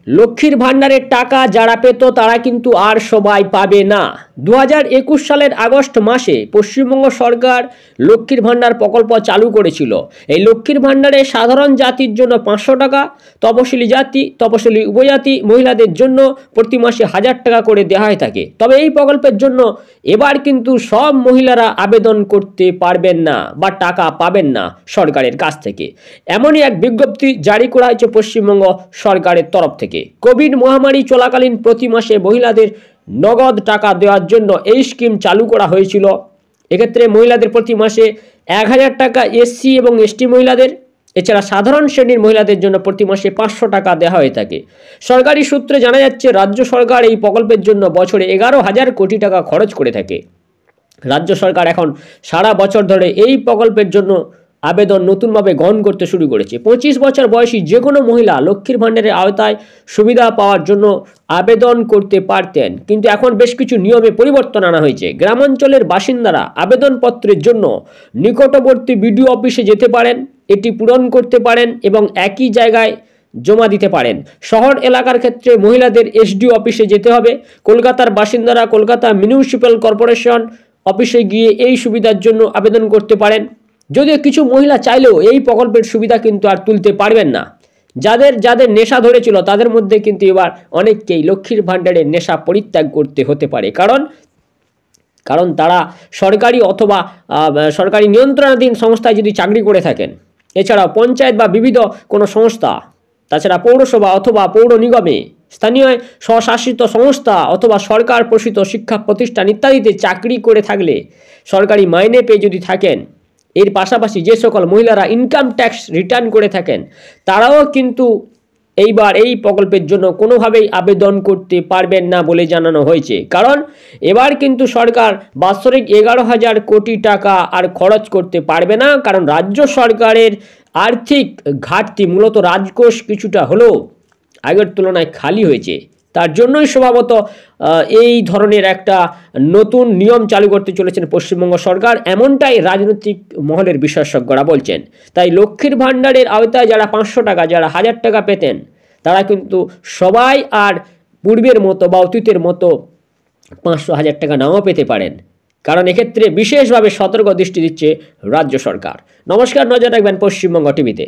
লক্ষ্মীর ভাণ্ডারের টাকা যারা পেত তারা কিন্তু আর সবাই পাবে না। 2021 সালের আগস্ট মাসে পশ্চিমবঙ্গ সরকার লক্ষ্মীর ভাণ্ডার প্রকল্প চালু করেছিল। এই লক্ষ্মীর ভাণ্ডারে সাধারণ জাতির জন্য 500 টাকা, তপশিলি জাতি, তপশিলি উপজাতি মহিলাদের জন্য প্রতি মাসে 1000 টাকা করে দেওয়া হয়ে থাকে। তবে এই প্রকল্পের জন্য এবার কিন্তু সব মহিলারা আবেদন করতে পারবেন না বা টাকা পাবেন না সরকারের কাছ থেকে। এমনই এক বিজ্ঞপ্তি জারি করা হয়েছে পশ্চিমবঙ্গ সরকারের তরফ থেকে। কোভিড মহামারী চলাকালীন প্রতি মাসে মহিলাদের নগদ টাকা দেওয়ার জন্য এই স্কিম চালু করা হয়েছিল। এক্ষেত্রে মহিলাদের প্রতি মাসে 1000 টাকা এসসি এবং এসটি মহিলাদের, এছাড়া সাধারণ শ্রেণীর মহিলাদের জন্য প্রতি মাসে 500 টাকা দেওয়া হয়ে থাকে। সরকারি সূত্রে জানা যাচ্ছে রাজ্য সরকার এই প্রকল্পের জন্য বছরে 11,000 কোটি টাকা খরচ করে থাকে। রাজ্য সরকার এখন সারা বছর ধরে এই প্রকল্পের জন্য আবেদন নতুনভাবে গ্রহণ করতে শুরু করেছে। 25 বছর বয়সী যে কোনো মহিলা লক্ষ্মীর ভাণ্ডারের আওতায় সুবিধা পাওয়ার জন্য আবেদন করতে পারতেন, কিন্তু এখন বেশ কিছু নিয়মে পরিবর্তন আনা হয়েছে। গ্রামাঞ্চলের বাসিন্দারা আবেদনপত্রের জন্য নিকটবর্তী বিডিও অফিসে যেতে পারেন, এটি পূরণ করতে পারেন এবং একই জায়গায় জমা দিতে পারেন। শহর এলাকার ক্ষেত্রে মহিলাদের এসডিও অফিসে যেতে হবে। কলকাতার বাসিন্দারা কলকাতা মিউনিসিপ্যাল কর্পোরেশন অফিসে গিয়ে এই সুবিধার জন্য আবেদন করতে পারেন। যদিও কিছু মহিলা চাইলেও এই প্রকল্পের সুবিধা কিন্তু আর তুলতে পারবেন না। যাদের যাদের নেশা ধরেছিল তাদের মধ্যে কিন্তু এবার অনেককেই লক্ষ্মীর ভাণ্ডারের নেশা পরিত্যাগ করতে হতে পারে, কারণ তারা সরকারি অথবা সরকারি নিয়ন্ত্রণাধীন সংস্থায় যদি চাকরি করে থাকেন, এছাড়াও পঞ্চায়েত বা বিবিধ কোনো সংস্থা, তাছাড়া পৌরসভা অথবা পৌর নিগমে, স্থানীয় স্বশাসিত সংস্থা অথবা সরকার পোষিত শিক্ষা প্রতিষ্ঠান ইত্যাদিতে চাকরি করে থাকলে, সরকারি মাইনে পেয়ে যদি থাকেন, এর পাশাপাশি যে সকল মহিলারা ইনকাম ট্যাক্স রিটার্ন করে থাকেন তারাও কিন্তু এইবার এই প্রকল্পের জন্য কোনোভাবেই আবেদন করতে পারবেন না বলে জানানো হয়েছে। কারণ এবার কিন্তু সরকার বাৎসরিক 11,000 কোটি টাকা আর খরচ করতে পারবে না, কারণ রাজ্য সরকারের আর্থিক ঘাটতি, মূলত রাজকোষ কিছুটা হলেও আগের তুলনায় খালি হয়েছে। তার জন্যই স্বভাবত এই ধরনের একটা নতুন নিয়ম চালু করতে চলেছেন পশ্চিমবঙ্গ সরকার, এমনটাই রাজনৈতিক মহলের বিশেষজ্ঞরা বলছেন। তাই লক্ষ্মীর ভাণ্ডারের আওতায় যারা 500 টাকা, যারা 1000 টাকা পেতেন, তারা কিন্তু সবাই আর পূর্বের মতো বা অতীতের মতো 500-1000 টাকা নাও পেতে পারেন, কারণ এক্ষেত্রে বিশেষভাবে সতর্ক দৃষ্টি দিচ্ছে রাজ্য সরকার। নমস্কার, নজর রাখবেন পশ্চিমবঙ্গ টিভিতে।